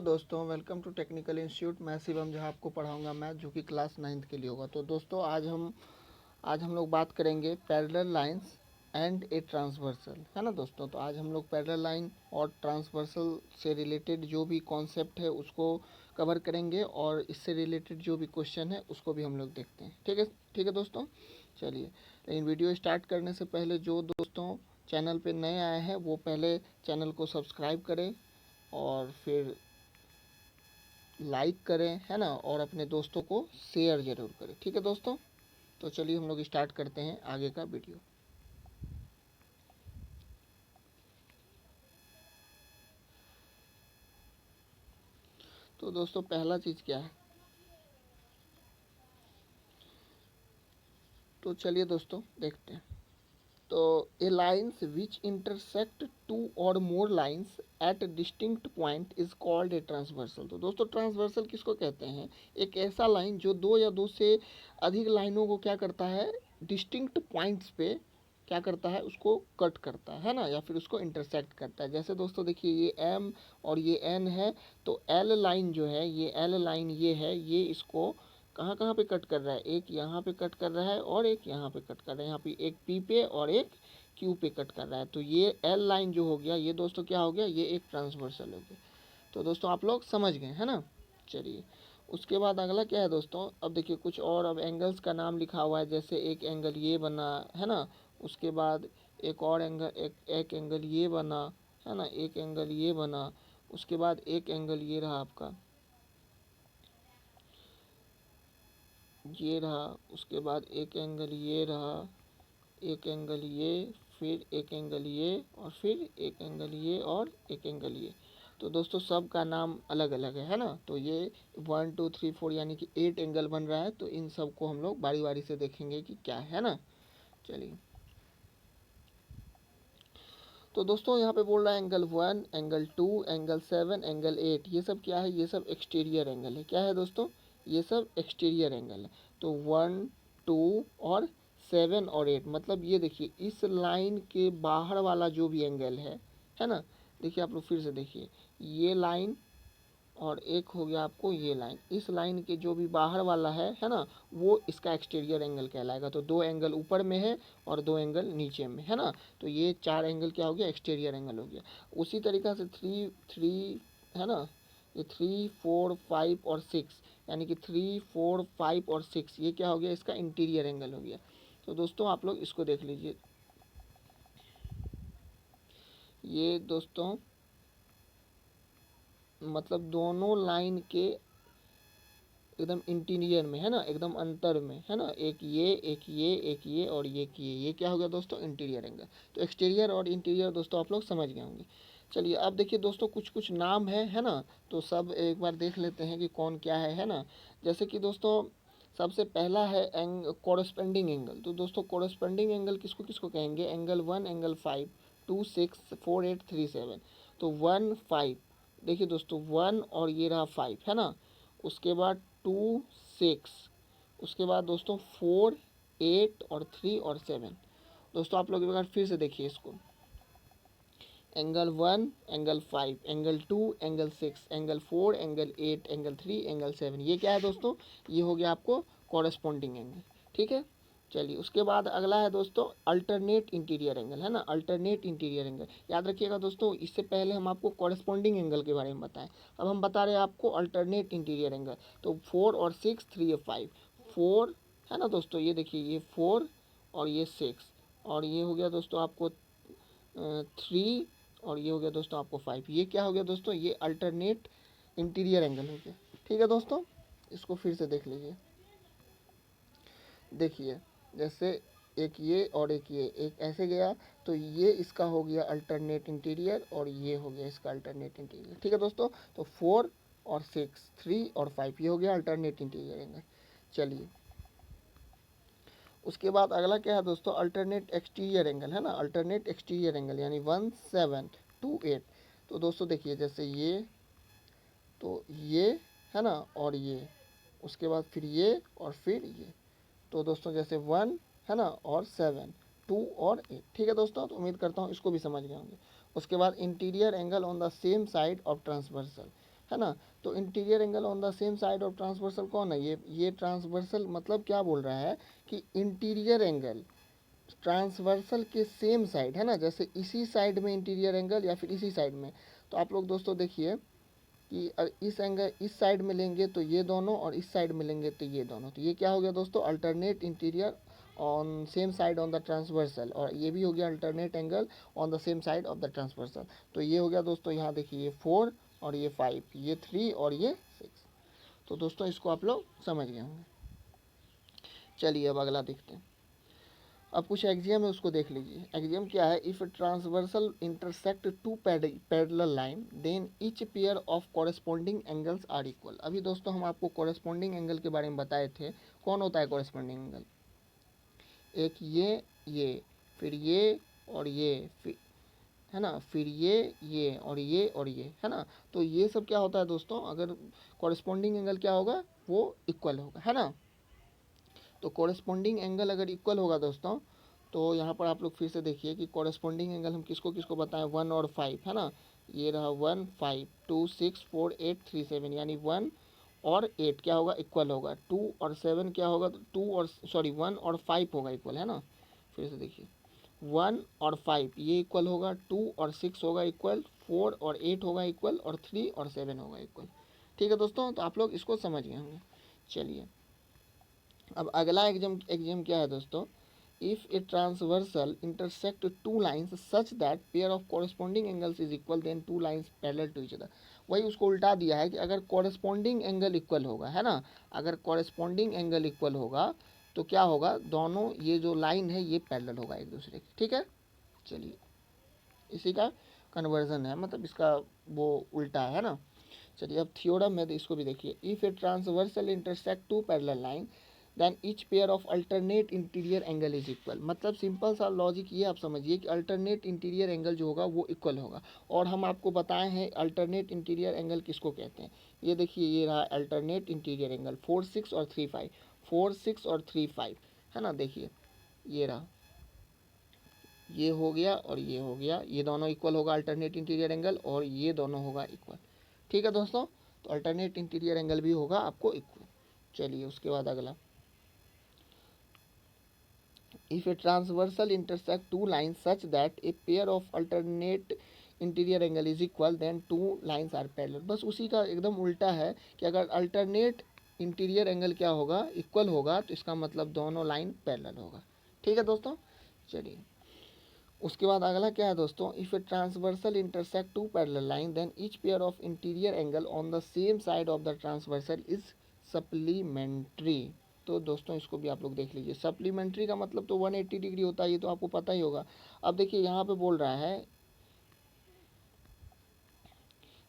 Hello दोस्तों, welcome to technical institute. मैं शिवम, जहां आपको पढ़ाऊंगा मैथ, जो कि क्लास 9th के लिए होगा। तो दोस्तों आज हम लोग बात करेंगे parallel lines and a transversal, है ना दोस्तों। तो आज हम लोग पैरेलल लाइन और ट्रांसवर्सल से रिलेटेड जो भी कॉन्सेप्ट है उसको कवर करेंगे, और इससे रिलेटेड जो भी क्वेश्चन है उसको भी हम लोग देखते हैं। ठीक है दोस्तों, चलिए। लेकिन वीडियो स्टार्ट करने से पहले जो दोस्तों चैनल पे नए आए हैं वो पहले चैनल को सब्सक्राइब करें और फिर लाइक करें, है ना, और अपने दोस्तों को शेयर ज़रूर करें। ठीक है दोस्तों, तो चलिए हम लोग स्टार्ट करते हैं आगे का वीडियो। तो दोस्तों पहला चीज़ क्या है, तो चलिए दोस्तों देखते हैं। तो ए लाइन्स विच इंटरसेक्ट टू और more lines at distinct point is called a transversal. तो दोस्तों ट्रांसवर्सल किसको कहते हैं? एक ऐसा लाइन जो दो या दो से अधिक लाइनों को क्या करता है, डिस्टिंक्ट पॉइंट्स पे क्या करता है, उसको कट करता है ना, या फिर उसको इंटरसेक्ट करता है। जैसे दोस्तों देखिए, ये एम और ये एन है, तो एल लाइन जो है, ये एल लाइन ये है, ये इसको कहाँ कहाँ पे कट कर रहा है, एक यहाँ पे कट कर रहा है और एक यहाँ पे कट कर रहा है, यहाँ पे एक पी पे और एक क्यू पे कट कर रहा है। तो ये एल लाइन जो हो गया, ये दोस्तों क्या हो गया, ये एक ट्रांसवर्सल हो गया। तो दोस्तों आप लोग समझ गए, है ना। चलिए, उसके बाद अगला क्या है दोस्तों, अब देखिए कुछ और, अब एंगल्स का नाम लिखा हुआ है। जैसे एक एंगल ये बना, है ना, उसके बाद एक और एंगल, एक एंगल ये बना, है ना, एक एंगल ये बना, उसके बाद एक एंगल ये रहा आपका, ये रहा, उसके बाद एक एंगल ये रहा, एक एंगल ये, फिर एक एंगल ये, और फिर एक एंगल ये और एक एंगल ये। तो दोस्तों सब का नाम अलग अलग है ना। तो ये 1 2 3 4 यानी कि 8 एंगल बन रहा है। तो इन सब को हम लोग बारी बारी से देखेंगे कि क्या है ना। चलिए, तो दोस्तों यहाँ पे बोल रहा है एंगल 1, एंगल 2, एंगल 7, एंगल 8। ये सब क्या है, ये सब एक्सटीरियर एंगल है। क्या है दोस्तों, ये सब एक्सटीरियर एंगल है। तो 1, 2 और 7 और 8, मतलब ये देखिए इस लाइन के बाहर वाला जो भी एंगल है ना। देखिए आप लोग फिर से देखिए, ये लाइन और एक हो गया आपको ये लाइन, इस लाइन के जो भी बाहर वाला है ना, वो इसका एक्सटीरियर एंगल कहलाएगा। तो दो एंगल ऊपर में है और दो एंगल नीचे में है ना। तो ये चार एंगल क्या हो गया, एक्सटीरियर एंगल हो गया। उसी तरीक़ा से थ्री थ्री है ना, ये 3 4 5 और 6, यानी कि 3 4 5 और 6, ये क्या हो गया, इसका इंटीरियर एंगल हो गया। तो दोस्तों आप लोग इसको देख लीजिए, ये दोस्तों मतलब दोनों लाइन के एकदम इंटीरियर में है ना, एकदम अंतर में है ना, एक ये एक ये एक ये और ये क्या हो गया दोस्तों, इंटीरियर एंगल। तो एक्सटीरियर और इंटीरियर दोस्तों आप लोग समझ गए होंगे। चलिए अब देखिए दोस्तों, कुछ कुछ नाम है ना, तो सब एक बार देख लेते हैं कि कौन क्या है ना। जैसे कि दोस्तों सबसे पहला है कोरस्पेंडिंग एंगल। तो दोस्तों कोरस्पेंडिंग एंगल किसको किसको कहेंगे, एंगल 1, एंगल 5, 2 6 4 8 3 7। तो 1 5, देखिए दोस्तों 1 और ये रहा 5 है ना, उसके बाद 2 6, उसके बाद दोस्तों 4 8 और 3 और 7। दोस्तों आप लोग एक बार फिर से देखिए इसको, angle 1, angle 5, angle 2, angle 6, angle 4, angle 8, angle 3, angle 7। ये क्या है दोस्तों, ये हो गया आपको कॉरेस्पॉन्डिंग एंगल। ठीक है, चलिए उसके बाद अगला है दोस्तों अल्टरनेट इंटीरियर एंगल, है ना, अल्टरनेट इंटीरियर एंगल। याद रखिएगा दोस्तों, इससे पहले हम आपको कॉरेस्पॉन्डिंग एंगल के बारे में बताएं, अब हम बता रहे हैं आपको अल्टरनेट इंटीरियर एंगल। तो 4 और 6, 3 और 5, 4 है ना दोस्तों, ये देखिए ये 4 और ये 6, और ये हो गया दोस्तों आपको 3, और ये हो गया दोस्तों आपको 5। ये क्या हो गया दोस्तों, ये अल्टरनेट इंटीरियर एंगल हो गया। ठीक है दोस्तों, इसको फिर से देख लीजिए। देखिए जैसे एक ये और एक ये, एक ऐसे गया, तो ये इसका हो गया अल्टरनेट इंटीरियर और ये हो गया इसका अल्टरनेट इंटीरियर। ठीक है दोस्तों, तो 4 और 6, 3 और 5, ये हो गया अल्टरनेट इंटीरियर एंगल। चलिए उसके बाद अगला क्या है दोस्तों, अल्टरनेट एक्सटीरियर एंगल, है ना, अल्टरनेट एक्सटीरियर एंगल यानी 1 7 2 8। तो दोस्तों देखिए जैसे ये, तो ये है ना, और ये, उसके बाद फिर ये और फिर ये। तो दोस्तों जैसे 1 है ना और 7, 2 और 8। ठीक है दोस्तों, तो उम्मीद करता हूँ इसको भी समझ गए होंगे। उसके बाद interior angle on the same side of transversal, है ना। तो interior angle on the same side of transversal कौन है, ये ट्रांसवर्सल मतलब क्या बोल रहा है कि इंटीरियर एंगल ट्रांसवर्सल के सेम साइड, है ना, जैसे इसी साइड में इंटीरियर एंगल या फिर इसी साइड में। तो आप लोग दोस्तों देखिए कि इस एंगल इस साइड में लेंगे तो ये दोनों, और इस साइड में लेंगे तो ये दोनों। तो ये क्या हो गया दोस्तों, alternate interior on same side on the transversal, और ये भी हो गया alternate angle on the same side of the transversal. तो ये हो गया दोस्तों, यहाँ देखिए ये 4 और ये 5, ये 3 और ये 6। तो दोस्तों इसको आप लोग समझ गए होंगे। चलिए अब अगला देखते हैं। अब कुछ एक्सियम है उसको देख लीजिए। एक्सियम क्या है, if transversal intersect two parallel line then each pair of corresponding angles are equal. अभी दोस्तों हम आपको कॉरेस्पॉन्डिंग एंगल के बारे में बताए थे। कौन होता है कॉरेस्पॉन्डिंग एंगल, एक ये फिर ये और ये फिर, है ना, फिर ये और ये, है ना। तो ये सब क्या होता है दोस्तों, अगर कॉरेस्पॉन्डिंग एंगल क्या होगा, वो इक्वल होगा, है ना। तो कॉरेस्पॉन्डिंग एंगल अगर इक्वल होगा दोस्तों, तो यहाँ पर आप लोग फिर से देखिए कि कॉरेस्पॉन्डिंग एंगल हम किसको किसको बताएं, 1 और 5, है ना। ये रहा 1 5 2 6 4 8 3 7, यानी 1 और 8 क्या होगा, इक्वल होगा। 2 और 7 क्या होगा, 1 और 5 होगा इक्वल, है ना। फिर से देखिए 1 और 5 ये इक्वल होगा, 2 और 6 होगा इक्वल, 4 और 8 होगा इक्वल, और 3 और 7 होगा इक्वल। ठीक है दोस्तों, तो आप लोग इसको समझ गए होंगे। चलिए अब अगला एग्जाम क्या है दोस्तों, if a transversal intersect two lines such that pair of corresponding angles is equal then two lines parallel to each other. वही उसको उल्टा दिया है कि अगर कॉरेस्पॉन्डिंग एंगल इक्वल होगा, है ना, अगर कॉरेस्पॉन्डिंग एंगल इक्वल होगा तो क्या होगा, दोनों ये जो लाइन है ये पैरेलल होगा एक दूसरे के। ठीक है, चलिए इसी का कन्वर्जन है, मतलब इसका वो उल्टा है ना। चलिए अब थ्योरम है तो इसको भी देखिए। If a transversal intersect two parallel line then each pair of alternate interior angle is equal. मतलब सिंपल सा लॉजिक ये आप समझिए कि अल्टरनेट इंटीरियर एंगल जो होगा वो इक्वल होगा। और हम आपको बताए हैं अल्टरनेट इंटीरियर एंगल किसको कहते हैं। ये देखिए ये रहा अल्टरनेट इंटीरियर एंगल 4 6 और 3 5, 4 6 और 3 5, है ना। देखिए ये रहा, ये हो गया और ये हो गया, ये दोनों इक्वल होगा अल्टरनेट इंटीरियर एंगल, और ये दोनों होगा इक्वल। ठीक है दोस्तों, तो अल्टरनेट इंटीरियर एंगल भी होगा आपको इक्वल। चलिए उसके बाद अगला, if a transversal intersect two lines such that a pair of alternate interior angle is equal then two lines are parallel. बस उसी का एकदम उल्टा है कि अगर अल्टरनेट इंटीरियर एंगल क्या होगा, इक्वल होगा, तो इसका मतलब दोनों लाइन पैरेलल होगा। ठीक है दोस्तों, चलिए उसके बाद अगला क्या है दोस्तों, if a transversal intersect two parallel line then each pair of interior angle on the same side of the transversal is supplementary. तो दोस्तों इसको भी आप लोग देख लीजिए। सप्लीमेंट्री का मतलब तो 180 डिग्री होता है, ये तो आपको पता ही होगा। अब देखिए यहाँ पे बोल रहा है,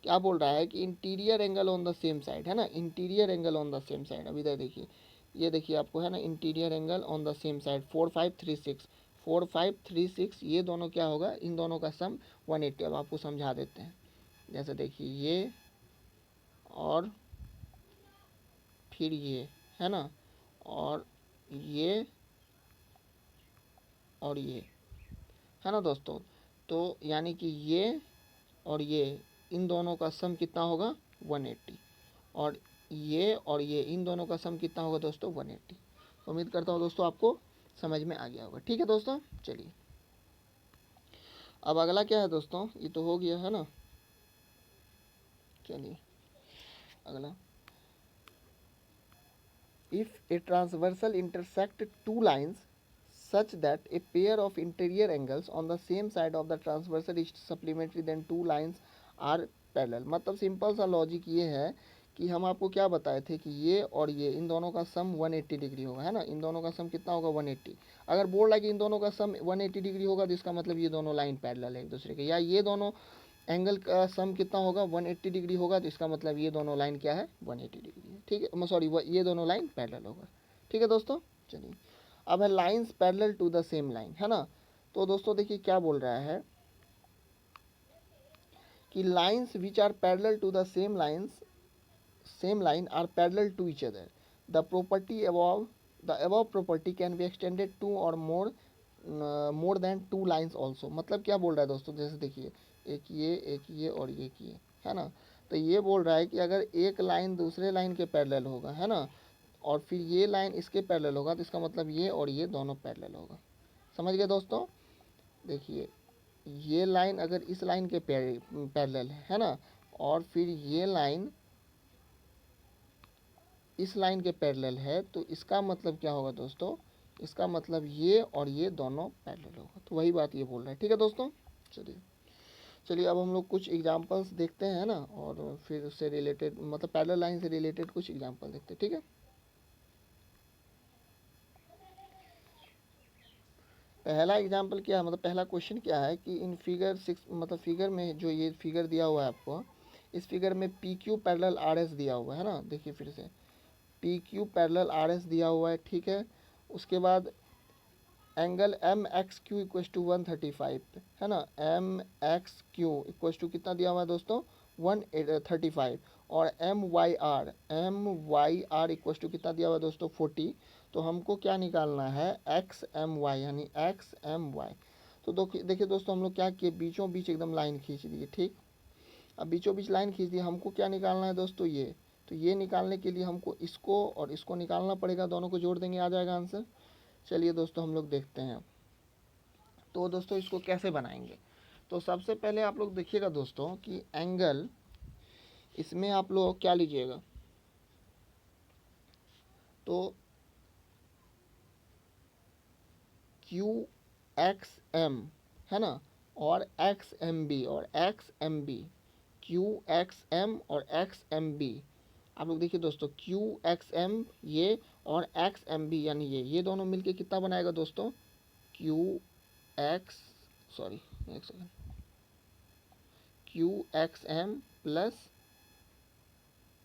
क्या बोल रहा है कि interior angle on the same side, है ना, interior angle on the same side. अब इधर देखिए, ये देखिए आपको है ना, interior angle on the same side 4 5 3 6, 4 5 3 6, ये दोनों क्या होगा, इन दोनों का सम 180। अब आपको समझा देते हैं। जैसे देखिए ये और फिर ये, है ना, और ये और ये, है ना दोस्तों। तो यानी कि ये और ये, इन दोनों का सम कितना होगा, 180। और ये इन दोनों का सम कितना होगा दोस्तों, 180। तो उम्मीद करता हूँ दोस्तों आपको समझ में आ गया होगा। ठीक है दोस्तों, चलिए अब अगला क्या है दोस्तों, ये तो हो गया है ना। चलिए अगला, if a transversal intersect two lines such that a pair of interior angles on the same side of the transversal is supplementary then two lines are parallel। मतलब सिंपल सा लॉजिक ये है कि हम आपको क्या बताए थे कि ये और ये, इन दोनों का सम 180 डिग्री होगा, है ना। इन दोनों का सम कितना होगा, 180। अगर बोल रहा है कि इन दोनों का सम 180 डिग्री होगा तो इसका मतलब ये दोनों लाइन पैरेलल है एक दूसरे के, या ये दोनों एंगल का सम कितना होगा, 180 डिग्री होगा, तो इसका मतलब ये दोनों लाइन क्या है, 180 डिग्री है। ठीक है, सॉरी, ये दोनों लाइन पैरेलल होगा। ठीक है दोस्तों, चलिए अब है lines parallel to the same line, है ना। तो दोस्तों देखिए क्या बोल रहा है कि lines which are parallel to the same line are parallel to each other. The property above the above property can be extended to और more than two lines also. मतलब क्या बोल रहा है दोस्तों, जैसे देखिए एक ये और एक ये, है ना। तो ये बोल रहा है कि अगर एक लाइन दूसरे लाइन के पैरेलल होगा, है ना, और फिर ये लाइन इसके पैरेलल होगा, तो इसका मतलब ये और ये दोनों पैरेलल होगा। समझ गए दोस्तों? देखिए, ये लाइन अगर इस लाइन के पैरेलल है ना, और फिर ये लाइन इस लाइन के पैरेलल है, तो इसका मतलब क्या होगा दोस्तों? इसका मतलब ये और ये दोनों पैरेलल होगा। तो वही बात ये बोल रहा है। ठीक है दोस्तों, चलिए चलिए अब हम लोग कुछ एग्जांपल्स देखते हैं ना, और फिर उससे रिलेटेड मतलब पैरेलल लाइन से रिलेटेड कुछ एग्जांपल देखते हैं। ठीक है, पहला एग्जांपल क्या है, मतलब पहला क्वेश्चन क्या है कि इन फिगर 6, मतलब फिगर में जो ये फिगर दिया हुआ है आपको, इस फिगर में P Q parallel R S दिया हुआ है ना। देखिए फिर से P Q parallel R S दिया हुआ है, ठीक है। उसके बाद angle M X Q equal to 135 है ना, M X Q equal to कितना दिया हुआ है दोस्तों? 135। और M Y R equal to कितना दिया हुआ है दोस्तों? 40। तो हमको क्या निकालना है? एक्स एम वाई, यानी एक्स एम वाई। तो देखिए दोस्तों, हम लोग क्या किए, बीचों बीच एकदम लाइन खींच दिए। ठीक, अब बीचों बीच लाइन खींच दी, हमको क्या निकालना है दोस्तों? ये। तो ये निकालने के लिए हमको इसको और इसको निकालना पड़ेगा, दोनों को जोड़ देंगे, आ जाएगा आंसर। चलिए दोस्तों हम लोग देखते हैं। तो दोस्तों इसको कैसे बनाएंगे? तो सबसे पहले आप लोग देखिएगा दोस्तों कि एंगल, इसमें आप लोग क्या लीजिएगा, तो क्यू एक्स एम है ना, और एक्स एम बी और X M B, Q X M और एक्स एम बी। आप लोग देखिए दोस्तों, क्यू एक्स एम ये और एक्स एम बी यानी ये दोनों मिलके कितना बनाएगा दोस्तों? क्यू एक्स, सॉरी एक second, Q X M plus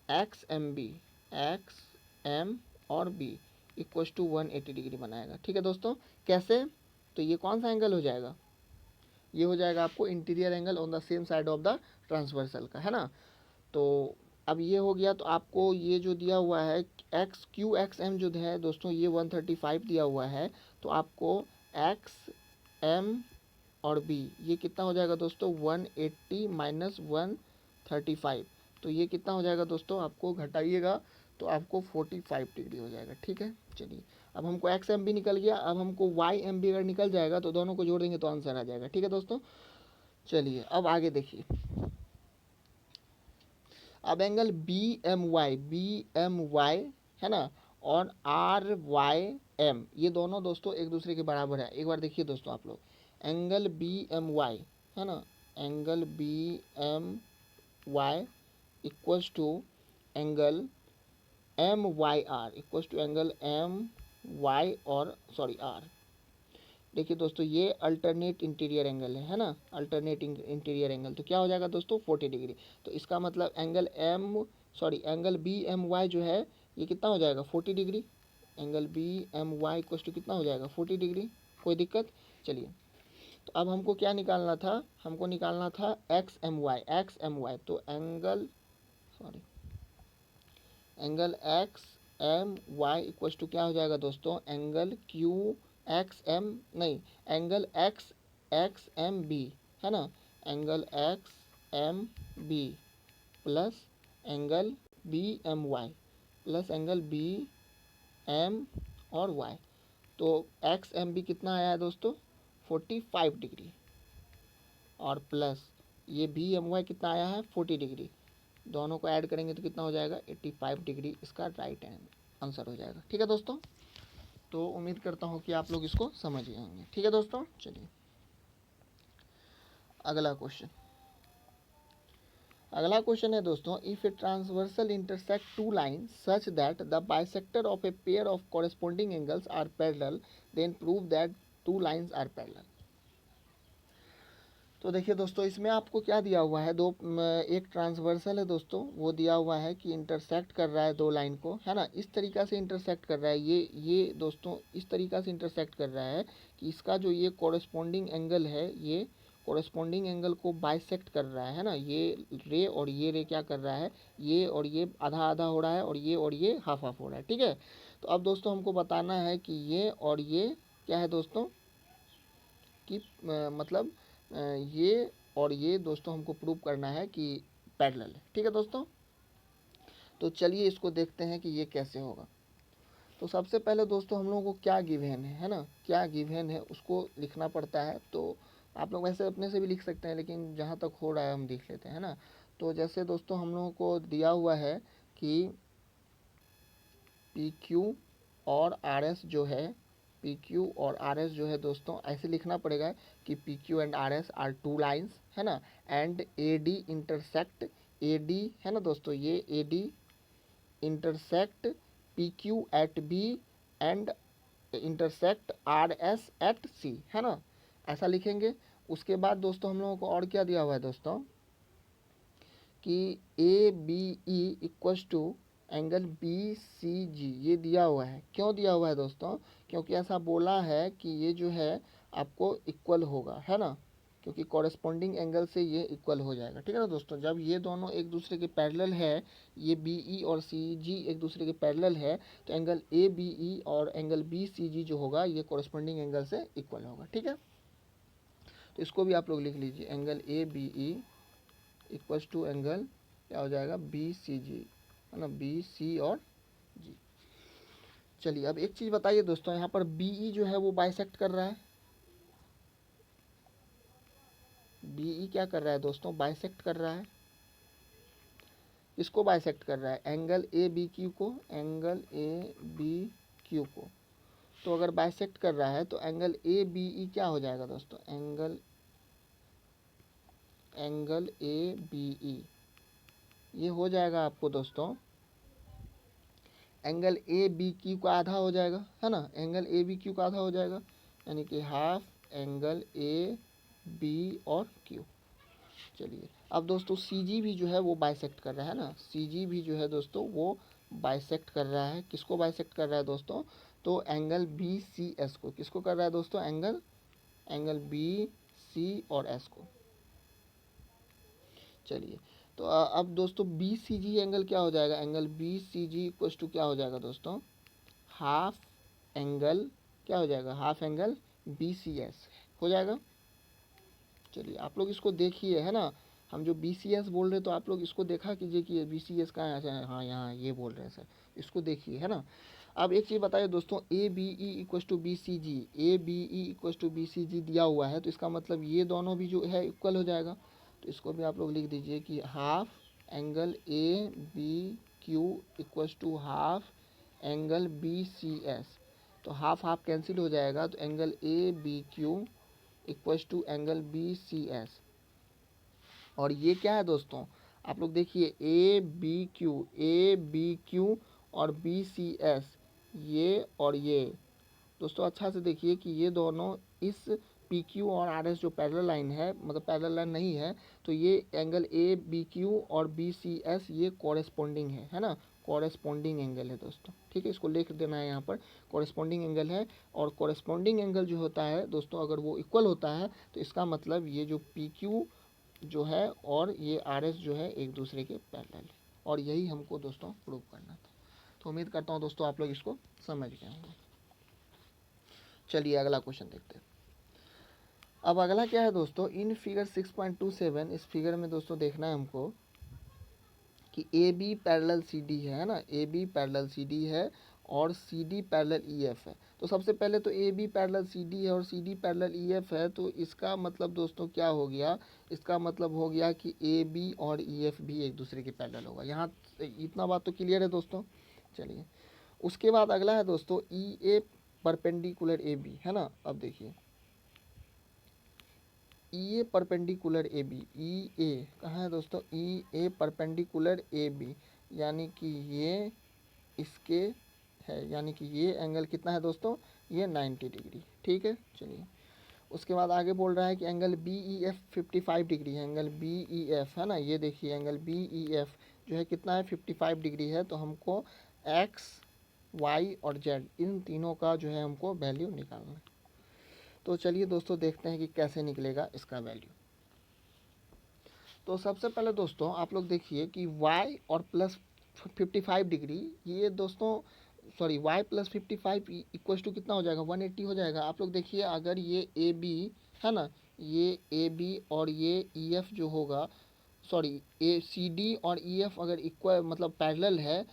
X M B, X M और बी इक्व टू 180 डिग्री बनाएगा। ठीक है दोस्तों, कैसे? तो ये कौन सा एंगल हो जाएगा? ये हो जाएगा आपको interior angle on the same side of the transversal का, है ना। तो अब ये हो गया। तो आपको ये जो दिया हुआ है एक्स क्यू एक्स एम जो है दोस्तों, ये 135 दिया हुआ है। तो आपको एक्स एम और बी ये कितना हो जाएगा दोस्तों? 180 माइनस 135। तो ये कितना हो जाएगा दोस्तों? आपको घटाइएगा तो आपको 45 डिग्री हो जाएगा। ठीक है, चलिए अब हमको एक्स एम बी निकल गया, अब हमको वाई एम बी अगर निकल जाएगा तो दोनों को जोड़ देंगे तो आंसर आ जाएगा। ठीक है दोस्तों, चलिए अब आगे देखिए। अब एंगल बी एम वाई है ना, और आर वाई एम, ये दोनों दोस्तों एक दूसरे के बराबर है। एक बार देखिए दोस्तों आप लोग, एंगल बी एम वाई है ना, angle B M Y equals to angle M Y R equals to angle M Y और सॉरी आर। देखिए दोस्तों, ये अल्टरनेट इंटीरियर एंगल है ना, अल्टरनेट इंटीरियर एंगल। तो क्या हो जाएगा दोस्तों? 40 डिग्री। तो इसका मतलब एंगल बी एम वाई जो है ये कितना हो जाएगा? 40 degree. Angle B M Y equal to कितना हो जाएगा? 40 डिग्री। कोई दिक्कत? चलिए, तो अब हमको क्या निकालना था? हमको निकालना था एक्स एम वाई। तो angle X M Y equal to क्या हो जाएगा दोस्तों? एंगल क्यू एक्स एम, नहीं, angle X X M B है ना, angle X M B plus angle B M Y plus angle B M और Y. तो एक्स एम बी कितना आया है दोस्तों? 45 डिग्री, और प्लस ये बी एम वाई कितना आया है? 40 डिग्री। दोनों को ऐड करेंगे तो कितना हो जाएगा? 85 डिग्री इसका राइट आंसर हो जाएगा। ठीक है दोस्तों, तो उम्मीद करता हूँ कि आप लोग इसको समझ गए होंगे। ठीक है दोस्तों, चलिए अगला क्वेश्चन। अगला क्वेश्चन है दोस्तों, if a transversal intersect two line such that the bisector of a pair of corresponding angles are parallel, then prove that two lines are parallel. तो देखिए दोस्तों, इसमें आपको क्या दिया हुआ है? एक ट्रांसवर्सल है दोस्तों, वो दिया हुआ है कि इंटरसेक्ट कर रहा है दो लाइन को, है ना, इस तरीक़ा से इंटरसेक्ट कर रहा है। ये दोस्तों इस तरीक़ा से इंटरसेक्ट कर रहा है कि इसका जो ये कॉरेस्पॉन्डिंग एंगल है, ये कॉरेस्पॉन्डिंग एंगल को बाइसेक्ट कर रहा है ना। ये रे और ये रे क्या कर रहा है? ये और ये आधा आधा हो रहा है, और ये हाफ हाफ हो रहा है। ठीक है, तो अब दोस्तों हमको बताना है कि ये और ये क्या है दोस्तों, कि मतलब ये और ये दोस्तों हमको प्रूव करना है कि पैरेलल है। ठीक है दोस्तों, तो चलिए इसको देखते हैं कि ये कैसे होगा। तो सबसे पहले दोस्तों हम लोगों को क्या गिवन है ना, क्या गिवन है उसको लिखना पड़ता है। तो आप लोग वैसे अपने से भी लिख सकते हैं, लेकिन जहाँ तक हो रहा है हम लिख लेते हैं ना। तो जैसे दोस्तों हम लोगों को दिया हुआ है कि पी क्यू और आर एस जो है, पी क्यू और आर एस जो है दोस्तों ऐसे लिखना पड़ेगा कि P Q and R S are two lines है ना, and A D intersect, A D है ना दोस्तों, ये A D intersect P Q at B and intersect R S at C है ना, ऐसा लिखेंगे। उसके बाद दोस्तों हम लोगों को और क्या दिया हुआ है दोस्तों कि A B E equals to angle B C G, ये दिया हुआ है। क्यों दिया हुआ है दोस्तों, क्योंकि ऐसा बोला है कि ये जो है आपको इक्वल होगा है ना, क्योंकि कॉरेस्पॉन्डिंग एंगल से ये इक्वल हो जाएगा। ठीक है ना दोस्तों, जब ये दोनों एक दूसरे के पैरेलल है, ये बी ई और सी जी एक दूसरे के पैरेलल है, तो एंगल ए बी ई और एंगल बी सी जी जो होगा ये कॉरेस्पॉन्डिंग एंगल से इक्वल होगा। ठीक है, तो इसको भी आप लोग लिख लीजिए, angle A B E equals to angle क्या हो जाएगा बी सी जी है ना, बी सी और जी। चलिए अब एक चीज़ बताइए दोस्तों, यहाँ पर बी ई जो है वो बाइसेक्ट कर रहा है, बी ई क्या कर रहा है दोस्तों, बाइसेक्ट कर रहा है। इसको बाइसेक्ट कर रहा है, एंगल ए बी क्यू को, एंगल ए बी क्यू को। तो अगर बाइसेक्ट कर रहा है तो एंगल ए बी ई क्या हो जाएगा दोस्तों, एंगल ए बी ई ये हो जाएगा आपको दोस्तों एंगल ए बी क्यू का आधा हो जाएगा है ना, एंगल ए बी क्यू का आधा हो जाएगा, यानी कि हाफ एंगल ए बी और क्यू। चलिए अब दोस्तों सी जी भी जो है वो बाइसेक्ट कर रहा है ना, सी जी भी जो है दोस्तों वो बाइसेक्ट कर रहा है। किसको बाइसेक्ट कर रहा है दोस्तों, तो एंगल बी सी एस को। किसको कर रहा है दोस्तों, एंगल बी सी और एस को। चलिए तो अब दोस्तों बी सी जी एंगल क्या हो जाएगा, angle B C G equal to क्या हो जाएगा दोस्तों, हाफ एंगल क्या हो जाएगा, half angle B C S हो जाएगा। चलिए आप लोग इसको देखिए है ना, हम जो बी सी एस बोल रहे हैं तो आप लोग इसको देखा कीजिए कि बी सी एस कहाँ है। हाँ यहाँ ये बोल रहे हैं सर, इसको देखिए है ना। अब एक चीज़ बताइए दोस्तों, A B E equal to B C G, A B E equal to B C G दिया हुआ है, तो इसका मतलब ये दोनों भी जो है इक्वल हो जाएगा। तो इसको भी आप लोग लिख दीजिए कि half angle A B Q equal to half angle B C S. तो हाफ हाफ कैंसिल हो जाएगा, तो angle A B Q equals to angle B C S. और ये क्या है दोस्तों, आप लोग देखिए ए बी क्यू और बी सी एस, ये और ये दोस्तों अच्छा से देखिए कि ये दोनों इस पी क्यू और आर एस जो पैरेलल लाइन है, मतलब पैरेलल लाइन नहीं है, तो ये एंगल ए बी क्यू और बी सी एस ये कॉरेस्पॉन्डिंग है ना, कॉरेस्पॉन्डिंग एंगल है दोस्तों। ठीक है, इसको लिख देना है यहाँ पर, कॉरेस्पॉन्डिंग एंगल है। और कॉरेस्पॉन्डिंग एंगल जो होता है दोस्तों, अगर वो इक्वल होता है तो इसका मतलब ये जो पी क्यू जो है और ये आर एस जो है एक दूसरे के पैरेलल है। और यही हमको दोस्तों प्रूव करना था। तो उम्मीद करता हूँ दोस्तों आप लोग इसको समझ गए होंगे। चलिए अगला क्वेश्चन देखते हैं। अब अगला क्या है दोस्तों, इन फिगर 6.27 इस फिगर में दोस्तों देखना है हमको कि A B parallel C D है ना, A B parallel C D है और C D parallel E F है। तो सबसे पहले तो A B parallel C D है और C D parallel E F है, तो इसका मतलब दोस्तों क्या हो गया, इसका मतलब हो गया कि ए बी और ई एफ भी एक दूसरे के पैरेलल होगा। यहाँ इतना बात तो क्लियर है दोस्तों। चलिए उसके बाद अगला है दोस्तों ई ए परपेंडिकुलर ए बी है ना। अब देखिए E A perpendicular A B, ई ए कहाँ है दोस्तों, ई ए परपेंडिकुलर ए बी, यानी कि ये इसके है, यानी कि ये एंगल कितना है दोस्तों, ये 90 डिग्री। ठीक है, चलिए उसके बाद आगे बोल रहा है कि angle B E F 55 degree है, एंगल बी ई एफ है ना, ये देखिए एंगल बी ई एफ जो है कितना है 55 डिग्री है। तो हमको एक्स वाई और जेड इन तीनों का जो है हमको वैल्यू निकालना है। तो चलिए दोस्तों देखते हैं कि कैसे निकलेगा इसका वैल्यू। तो सबसे पहले दोस्तों आप लोग देखिए कि y और प्लस 55 डिग्री, ये दोस्तों sorry y plus 55 equals to कितना हो जाएगा, 180 हो जाएगा। आप लोग देखिए अगर ये ए बी है ना, ये ए बी और ये ई एफ जो होगा, सॉरी ए सी डी और ई एफ अगर इक्वल मतलब पैरेलल है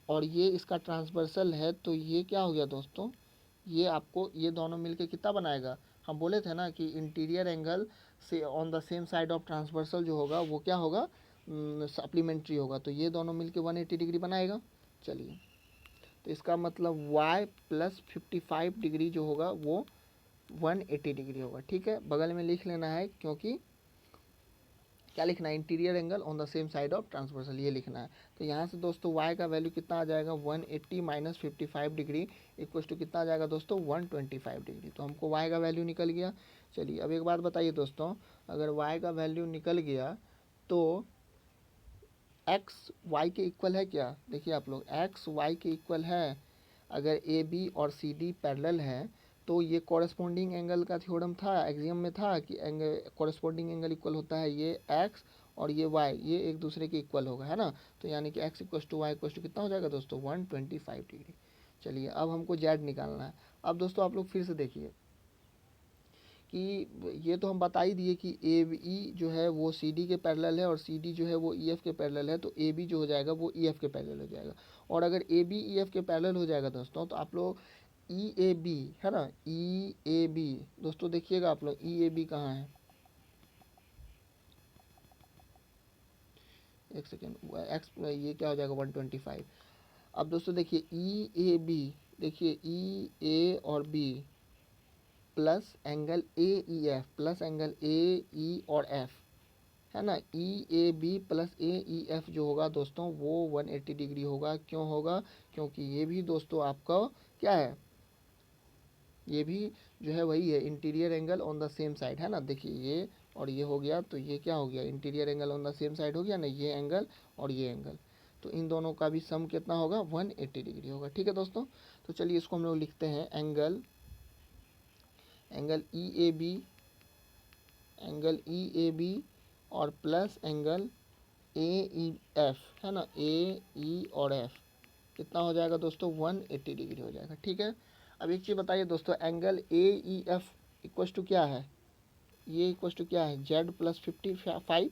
और ये इसका ट्रांसवर्सल है, तो ये क्या हो गया दोस्तों, ये आपको ये दोनों मिलके कितना बनाएगा, हम बोले थे ना कि इंटीरियर एंगल से on the same side of transversal जो होगा वो क्या होगा, सप्लीमेंट्री होगा, तो ये दोनों मिलके 180 डिग्री बनाएगा। चलिए, तो इसका मतलब y प्लस 55 डिग्री जो होगा वो 180 डिग्री होगा। ठीक है, बगल में लिख लेना है, क्योंकि क्या लिखना है, interior angle on the same side of transversal, ये लिखना है। तो यहाँ से दोस्तों y का वैल्यू कितना आ जाएगा, 180 माइनस 55 डिग्री इक्वल टू कितना आ जाएगा दोस्तों, 125 डिग्री। तो हमको y का वैल्यू निकल गया। चलिए, अब एक बात बताइए दोस्तों, अगर y का वैल्यू निकल गया तो x y के इक्वल है क्या, देखिए आप लोग, x y के इक्वल है। अगर ए बी और सी डी पैरेलल है तो ये कॉरेस्पॉन्डिंग एंगल का थ्योरम था, एक्सियम में था कि कॉरेस्पॉन्डिंग एंगल इक्वल होता है ये x और ये y, ये एक दूसरे के इक्वल होगा, है ना। तो यानी कि x equal to Y equal to कितना हो जाएगा दोस्तों, 125 डिग्री। चलिए, अब हमको z निकालना है। अब दोस्तों आप लोग फिर से देखिए कि ये तो हम बता ही दिए कि ए ई जो है वो सी डी के पैरेलल है और सी डी जो है वो ई एफ के पैरेलल है, तो ए बी जो हो जाएगा वो ई एफ के पैरेलल हो जाएगा। और अगर ए बी ई एफ के पैरेलल हो जाएगा दोस्तों, तो आप लोग ई ए बी, है ना, ई ए बी, दोस्तों देखिएगा आप लोग ई ए बी कहाँ है, एक सेकेंड, एक्स ये क्या हो जाएगा 125। अब दोस्तों देखिए ई ए बी, देखिए ई ए और B plus angle A E F plus angle A E और एफ, है ना, E A B plus A E F जो होगा दोस्तों वो 180 डिग्री होगा। क्यों होगा, क्योंकि ये भी दोस्तों आपका क्या है, ये भी जो है वही है, interior angle on the same side, है ना। देखिए ये और ये हो गया, तो ये क्या हो गया, interior angle on the same side हो गया ना, ये एंगल और ये एंगल, तो इन दोनों का भी सम कितना होगा, 180 डिग्री होगा। ठीक है दोस्तों, तो चलिए इसको हम लोग लिखते हैं angle E A B, angle E A B और plus angle A E F, है ना, ए ई और एफ कितना हो जाएगा दोस्तों, 180 डिग्री हो जाएगा। ठीक है, अब एक चीज़ बताइए दोस्तों, angle A E F equals to क्या है, ये इक्वस टू क्या है, जेड प्लस 55,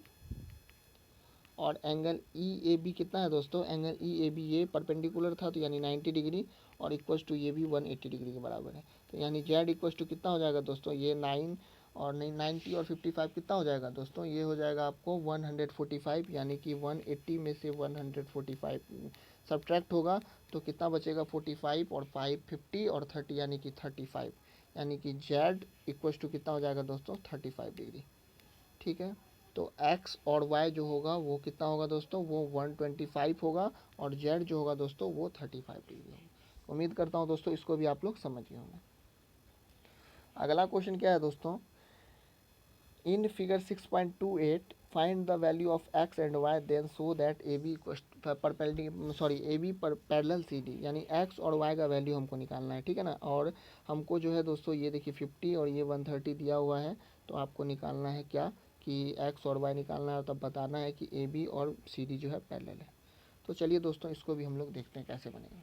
और एंगल ई ए बी कितना है दोस्तों, एंगल ई ए बी ये परपेंडिकुलर था तो यानी 90 डिग्री, और इक्वस टू ये भी 180 डिग्री के बराबर है। तो यानी जेड इक्वस टू कितना हो जाएगा दोस्तों, ये 9 और नहीं 90 और 55 कितना हो जाएगा दोस्तों, ये हो जाएगा आपको 145, यानी कि 180 में से 145 सब्ट्रैक्ट होगा तो कितना बचेगा, 45 और 5 50 और 30 यानी कि 35, यानी कि जेड इक्वस टू कितना हो जाएगा दोस्तों, 35 डिग्री। ठीक है, तो x और y जो होगा वो कितना होगा दोस्तों, वो 125 होगा, और z जो होगा दोस्तों वो 35 डिग्री होगा। उम्मीद करता हूँ दोस्तों इसको भी आप लोग समझ गए होंगे। अगला क्वेश्चन क्या है दोस्तों, in figure 6.28 find the value of x and y then so that A B पर पैरेलल सी डी, यानी x और y का वैल्यू हमको निकालना है। ठीक है ना, और हमको जो है दोस्तों ये देखिए 50 और ये 130 दिया हुआ है, तो आपको निकालना है क्या कि x और y निकालना है, और तब बताना है कि ए बी और सी डी जो है पैरेलल है। तो चलिए दोस्तों इसको भी हम लोग देखते हैं कैसे बनेगा।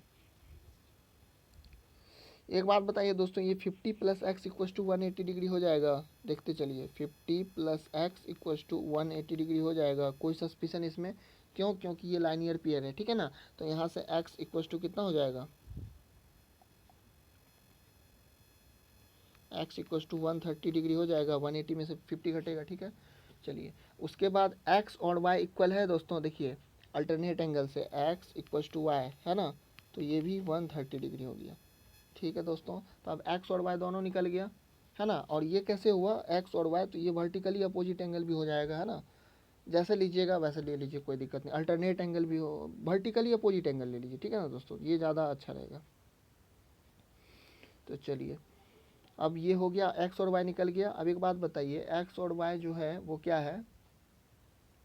एक बात बताइए दोस्तों, ये 50 plus X equals to 180 degree हो जाएगा, देखते चलिए, 50 plus X equals to 180 degree हो जाएगा, कोई सस्पिशन इसमें, क्यों, क्योंकि ये लाइनियर पेयर है। ठीक है ना, तो यहाँ से एक्स इक्वस टू कितना हो जाएगा, एक्स इक्वस टू 130 डिग्री हो जाएगा, 180 में से 50 घटेगा। ठीक है, चलिए उसके बाद एक्स और वाई इक्वल है दोस्तों, देखिए अल्टरनेट एंगल से एक्स इक्वस टू वाई, है ना, तो ये भी 130 डिग्री हो गया। ठीक है दोस्तों, तो अब x और y दोनों निकल गया, है ना, और ये कैसे हुआ x और y, तो ये वर्टिकली अपोजिट एंगल भी हो जाएगा, है ना, जैसे लीजिएगा वैसे ले लीजिए, कोई दिक्कत नहीं, अल्टरनेट एंगल भी हो, वर्टिकली अपोजिट एंगल ले लीजिए। ठीक है ना दोस्तों, ये ज़्यादा अच्छा रहेगा। तो चलिए, अब ये हो गया, x और y निकल गया। अब एक बात बताइए, x और y जो है वो क्या है,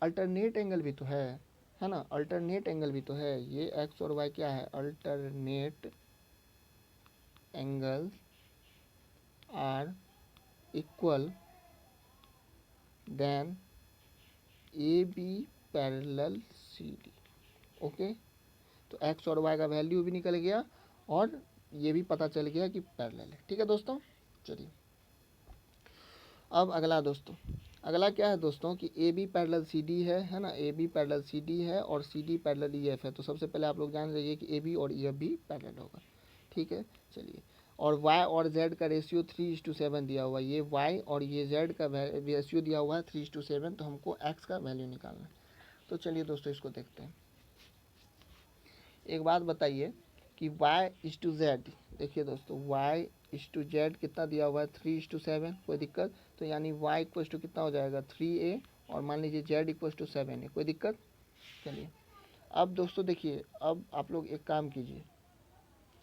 अल्टरनेट एंगल भी तो है ना, अल्टरनेट एंगल भी तो है, ये x और y क्या है, alternate angle are equal then A B parallel C D. Okay, तो एक्स और वाई का वैल्यू भी निकल गया और ये भी पता चल गया कि पैरेलल है। ठीक है दोस्तों, चलिए अब अगला दोस्तों, अगला क्या है दोस्तों कि A B parallel C D है ना, A B parallel C D है और C D parallel E F है। तो सबसे पहले आप लोग जान लीजिए कि ए बी और ई एफ भी पैरेलल होगा, ठीक है। चलिए, और y और z का रेशियो 3:7 दिया हुआ है, ये y और ये z का रेशियो दिया हुआ है 3:7, तो हमको x का वैल्यू निकालना है। तो चलिए दोस्तों इसको देखते हैं। एक बात बताइए कि y/z, देखिए दोस्तों y/z कितना दिया हुआ है 3:7, कोई दिक्कत? तो यानी y इक्वल टू कितना हो जाएगा 3a, और मान लीजिए z इक्वल टू 7 है, कोई दिक्कत? चलिए, अब दोस्तों देखिए, अब आप लोग एक काम कीजिए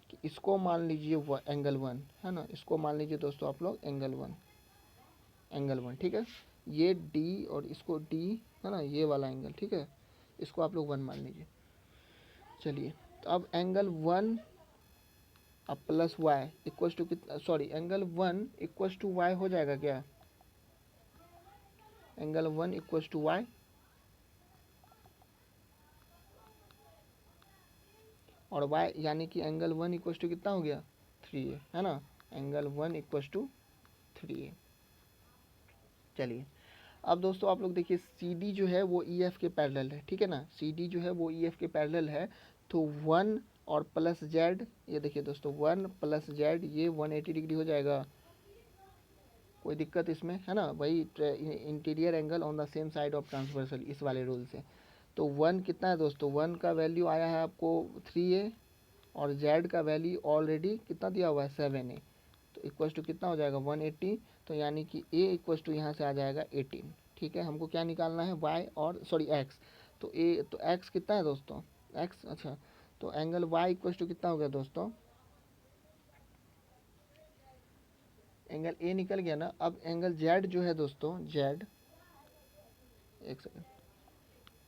कि इसको मान लीजिए एंगल 1 है ना, इसको मान लीजिए दोस्तों आप लोग एंगल 1, ठीक है। ये d और इसको d है ना, ये वाला एंगल, ठीक है, इसको आप लोग 1 मान लीजिए। चलिए, तो अब एंगल 1 अब प्लस वाई इक्वल्स टू कितना, sorry angle 1 equals to Y हो जाएगा क्या? एंगल 1 इक्वल्स टू वाई, और y यानी कि एंगल 1 इक्वल्स टू कितना हो गया 3a, है ना, एंगल 1 इक्वल्स टू 3a। चलिए, अब दोस्तों आप लोग देखिए सी डी जो है वो ई एफ के पैरेलल है, ठीक है ना, सी डी जो है वो ई एफ के पैरेलल है। तो 1 और प्लस जेड, ये देखिए दोस्तों 1 प्लस जेड ये 180 डिग्री हो जाएगा, कोई दिक्कत इसमें? है ना, वही interior angle on the same side of transversal, इस वाले रूल से। तो 1 कितना है दोस्तों, 1 का वैल्यू आया है आपको 3a, और z का वैल्यू ऑलरेडी कितना दिया हुआ है 7a, तो इक्वल्स टू कितना हो जाएगा 180। तो यानी कि a इक्वल्स टू यहाँ से आ जाएगा 18, ठीक है। हमको क्या निकालना है y और सॉरी x, तो a तो x कितना है दोस्तों x, अच्छा, तो एंगल y इक्वल्स टू कितना हो गया दोस्तों, एंगल a निकल गया ना। अब एंगल z जो है दोस्तों, z, एक सेकंड,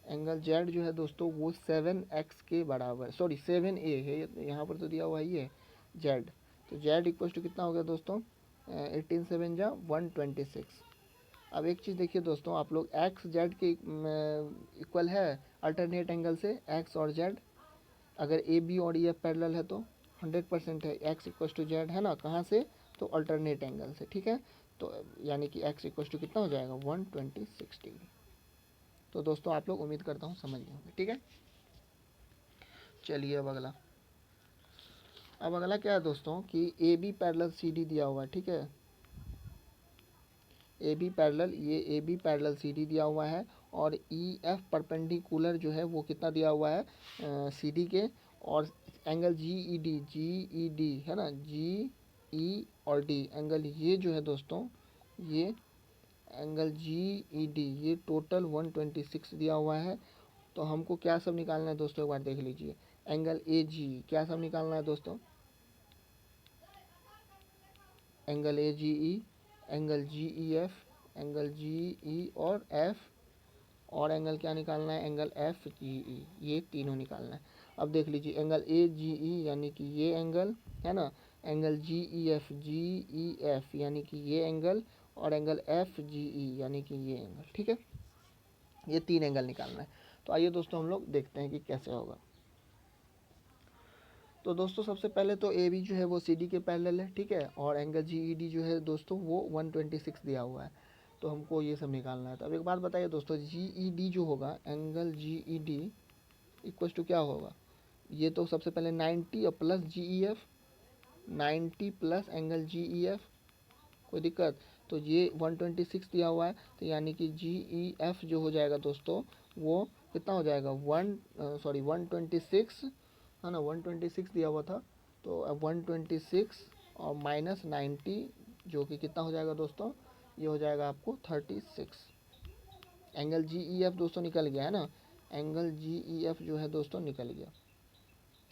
एंगल z जो है दोस्तों वो 7x के बराबर, सॉरी 7a है, यहाँ पर तो दिया हुआ ही है z। तो z इक्वल टू कितना हो गया दोस्तों 18 7 जा 126। अब एक चीज़ देखिए दोस्तों, आप लोग x z के इक्वल है अल्टरनेट एंगल से, x और z, अगर ए बी और ई एफ पैरेलल है तो 100% है, x इक्वल टू z है ना, कहाँ से? तो अल्टरनेट एंगल से, ठीक है। तो यानी कि x इक्वल टू कितना हो जाएगा 126 डिग्री। तो दोस्तों आप लोग उम्मीद करता हूँ समझ गए होंगे, ठीक है। चलिए, अब अगला क्या है दोस्तों कि A B parallel C D दिया हुआ है, ठीक है, ए बी पैरेलल, ये A B parallel C D दिया हुआ है, और ई एफ परपेंडिकुलर जो है वो कितना दिया हुआ है सी डी के, और एंगल जी ई डी है ना, जी ई और डी एंगल, ये जो है दोस्तों, ये एंगल जी ई डी ये टोटल 126 दिया हुआ है। तो हमको क्या सब निकालना है दोस्तों, एक बार देख लीजिए, एंगल ए जी क्या सब निकालना है दोस्तों, angle A G E, angle G E F, angle G E और एफ, और एंगल क्या निकालना है, एंगल एफ जी ई, ये तीनों निकालना है। अब देख लीजिए एंगल ए जी ई यानी कि ये एंगल है ना, एंगल जी ई एफ यानी कि ये एंगल, और एंगल एफ जी ई यानी कि ये एंगल, ठीक है। ये 3 एंगल निकालना है। तो आइए दोस्तों हम लोग देखते हैं कि कैसे होगा। तो दोस्तों सबसे पहले तो ए बी जो है वो सी डी के पैरेलल है, ठीक है, और एंगल जी ई डी जो है दोस्तों वो 126 दिया हुआ है। तो हमको ये सब निकालना है। तो अब एक बात बताइए दोस्तों, जी ई डी जो होगा, angle G E D equal to क्या होगा, ये तो सबसे पहले 90 और plus G E F, 90 plus angle G E F, कोई दिक्कत? तो ये 126 दिया हुआ है, तो यानी कि जी ई एफ जो हो जाएगा दोस्तों वो कितना हो जाएगा 126 है ना, 126 दिया हुआ था। तो अब 126 और माइनस 90 जो कि कितना हो जाएगा दोस्तों, ये हो जाएगा आपको 36। एंगल जी ई एफ दोस्तों निकल गया है ना, एंगल जी ई एफ जो है दोस्तों निकल गया,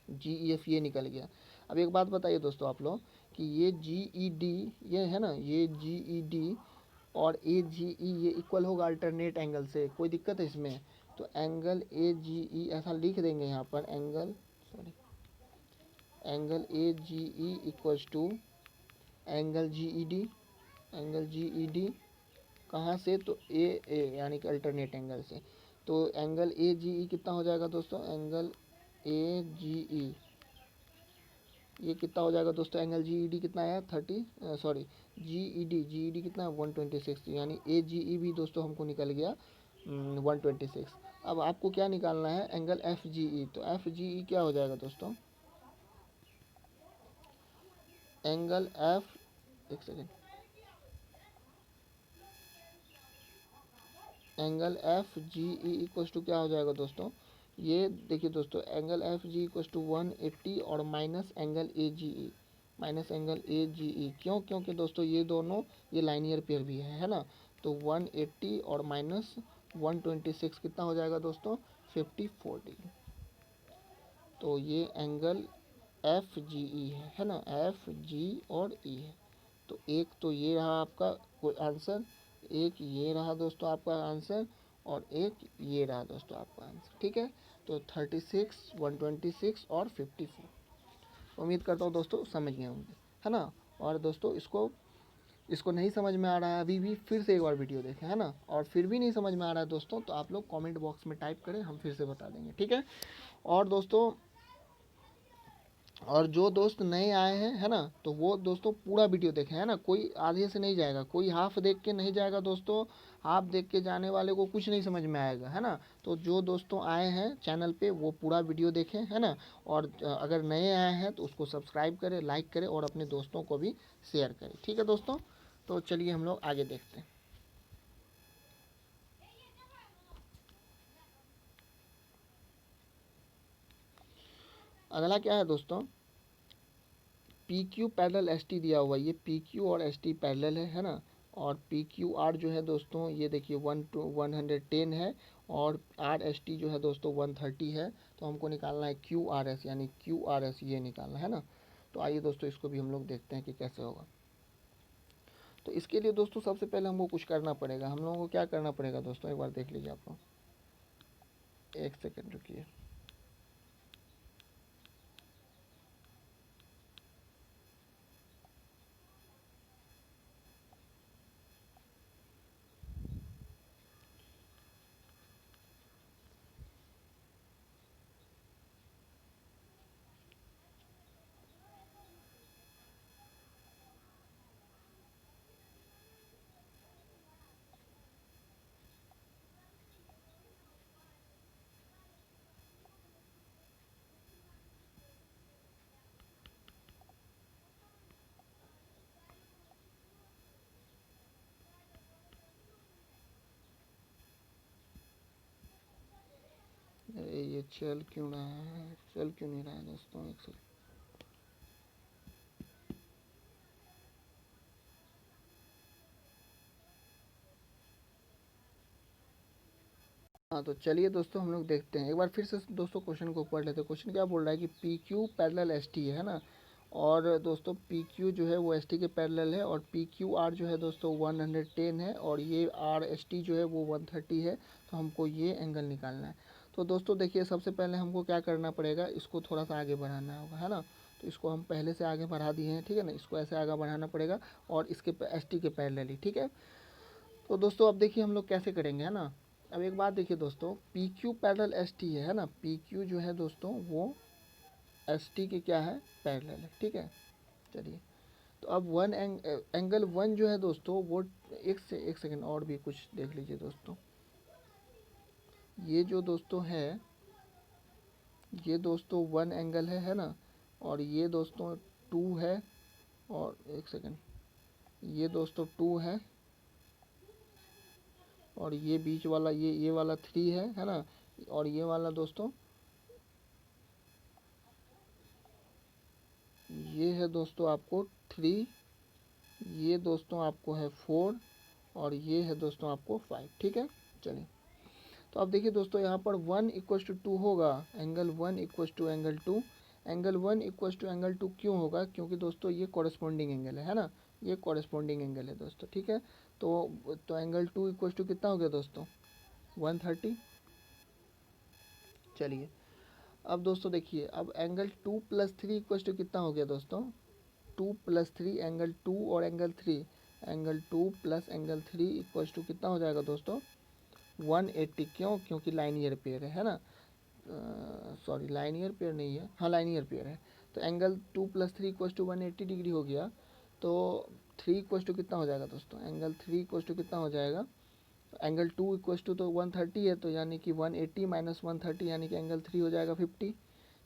जी ई एफ ये निकल गया। अब एक बात बताइए दोस्तों आप लोग कि ये जी ई डी ये है ना, ये जी ई डी और ए जी ई ये इक्वल होगा अल्टरनेट एंगल से, कोई दिक्कत है इसमें? तो एंगल ए जी ई ऐसा लिख देंगे यहाँ पर, angle sorry angle A G E equals to angle G E D, angle G E D कहाँ से? तो ए यानी कि अल्टरनेट एंगल से। तो एंगल ए जी ई कितना हो जाएगा दोस्तों, एंगल ए जी ई ये कितना हो जाएगा दोस्तों, एंगल जी ई डी कितना आया 30, सॉरी जी ई डी कितना 126, यानी ए जी ई भी दोस्तों हमको निकल गया 126। अब आपको क्या निकालना है, एंगल एफ जी ई। तो एफ जी ई क्या हो जाएगा दोस्तों, एंगल एफ, एक second, angle F G E equals to क्या हो जाएगा दोस्तों, ये देखिए दोस्तों, angle F G equals to 180 और minus angle A G E, minus angle A G E, क्यों, क्योंकि दोस्तों ये दोनों ये लाइनियर पेयर भी है ना। तो 180 और माइनस 126 कितना हो जाएगा दोस्तों, 50/40। तो ये एंगल एफ जी ई है ना, एफ जी और ई है। तो एक तो ये रहा आपका कोई आंसर, एक ये रहा दोस्तों आपका आंसर, और एक ये रहा दोस्तों आपका आंसर, ठीक है। तो 36, 126 और 54। उम्मीद करता हूँ दोस्तों समझ गए होंगे, है ना। और दोस्तों इसको इसको नहीं समझ में आ रहा है अभी भी, फिर से एक बार वीडियो देखें, है ना। और फिर भी नहीं समझ में आ रहा है दोस्तों, तो आप लोग कमेंट बॉक्स में टाइप करें, हम फिर से बता देंगे, ठीक है। और दोस्तों, और जो दोस्त नए आए हैं, है ना, तो वो दोस्तों पूरा वीडियो देखें, है ना। कोई आधे से नहीं जाएगा, कोई हाफ देख के नहीं जाएगा दोस्तों। हाफ देख के जाने वाले को कुछ नहीं समझ में आएगा, है ना। तो जो दोस्तों आए हैं चैनल पे वो पूरा वीडियो देखें, है ना। और अगर नए आए हैं तो उसको सब्सक्राइब करें, लाइक करें और अपने दोस्तों को भी शेयर करें, ठीक है दोस्तों। तो चलिए हम लोग आगे देखते हैं। अगला क्या है दोस्तों, P Q parallel S T दिया हुआ है, ये पी क्यू और एस टी पैरेलल है ना। और पी क्यू आर जो है दोस्तों, ये देखिए 110 है, और आर एस टी जो है दोस्तों 130 है। तो हमको निकालना है क्यू आर एस, यानी क्यू आर एस ये निकालना है ना। तो आइए दोस्तों इसको भी हम लोग देखते हैं कि कैसे होगा। तो इसके लिए दोस्तों सबसे पहले हमको कुछ करना पड़ेगा, हम लोगों को क्या करना पड़ेगा दोस्तों, एक बार देख लीजिए आप लोग, एक सेकेंड रुकिए। अरे ये चल क्यों रहा है, चल क्यों नहीं रहा है दोस्तों, एक सेकेंड। हाँ तो चलिए दोस्तों हम लोग देखते हैं, एक बार फिर से दोस्तों क्वेश्चन को पढ़ लेते हैं। क्वेश्चन क्या बोल रहा है कि P Q parallel S T है ना। और दोस्तों पी क्यू जो है वो एस टी के पैरेलल है, और पी क्यू आर जो है दोस्तों 110 है, और ये आर एस टी जो है वो 130 है। तो हमको ये एंगल निकालना है। तो दोस्तों देखिए, सबसे पहले हमको क्या करना पड़ेगा, इसको थोड़ा सा आगे बढ़ाना होगा, है ना। तो इसको हम पहले से आगे बढ़ा दिए हैं, ठीक है ना। इसको ऐसे आगे बढ़ाना पड़ेगा, और इसके एस टी के पैरेलल, ठीक है। तो दोस्तों अब देखिए हम लोग कैसे करेंगे, है ना। अब एक बात देखिए दोस्तों, P Q parallel S T है ना, पी क्यू जो है दोस्तों वो एस टी के क्या है, पैरेलल है, ठीक है। चलिए, तो अब एंगल वन जो है दोस्तों वो, एक सेकंड और भी कुछ देख लीजिए दोस्तों। ये जो दोस्तों है, ये दोस्तों वन एंगल है ना। और ये दोस्तों टू है, और एक सेकंड, ये दोस्तों टू है, और ये बीच वाला ये वाला थ्री है ना। और ये वाला दोस्तों, ये है दोस्तों आपको थ्री, ये दोस्तों आपको है फोर, और ये है दोस्तों आपको फाइव, ठीक है। चलिए, तो अब देखिए दोस्तों, यहाँ पर वन इक्वस टू टू होगा, angle one equals to angle two. Angle one equals to angle two क्यों होगा, क्योंकि दोस्तों ये कॉरेस्पॉन्डिंग एंगल है ना। ये कॉरेस्पॉन्डिंग एंगल है दोस्तों, ठीक है। तो एंगल टू इक्वस टू कितना हो गया दोस्तों, 130। चलिए, अब दोस्तों देखिए, अब angle two plus three equals to कितना हो गया दोस्तों, two plus three, angle two और angle three, angle two plus angle three equals to कितना हो जाएगा दोस्तों, 180। क्यों, क्योंकि लाइनियर पेयर है ना। सॉरी, लाइनियर पेयर नहीं है, हाँ लाइनियर पेयर है। तो एंगल 2 + 3 = 180 डिग्री हो गया। तो 3 = कितना हो जाएगा दोस्तों, एंगल 3 = कितना हो जाएगा, एंगल 2 = तो 130 है, तो यानी कि 180 - 130 यानी कि एंगल 3 हो जाएगा 50।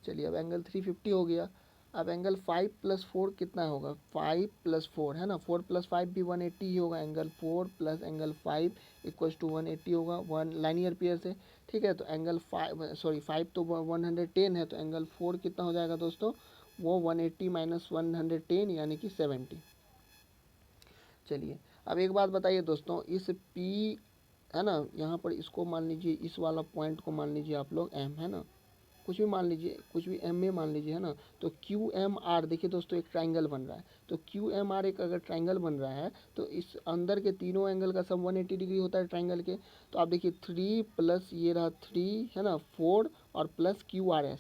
चलिए अब एंगल 3 50 हो गया। अब एंगल 5 + 4 कितना होगा, 5 + 4 है ना, 4 + 5 भी 180 ही होगा। एंगल 4 + एंगल 5 = 180 होगा, वन लाइनियर पेयर से। ठीक है, तो एंगल 5 तो 110 है, तो एंगल 4 कितना हो जाएगा दोस्तों, वो 180 - 110 यानी कि 70। चलिए अब एक बात बताइए दोस्तों, इस P है ना, यहाँ पर इसको मान लीजिए, इस वाला पॉइंट को मान लीजिए आप लोग M है ना, कुछ भी मान लीजिए, कुछ भी M में मान लीजिए है ना। तो QMR देखिए दोस्तों, एक ट्राइंगल बन रहा है। तो QMR एक अगर ट्राइंगल बन रहा है, तो इस अंदर के तीनों एंगल का सब 180 डिग्री होता है ट्राइंगल के। तो आप देखिए 3 प्लस ये रहा 3 है ना, 4 और plus QRS,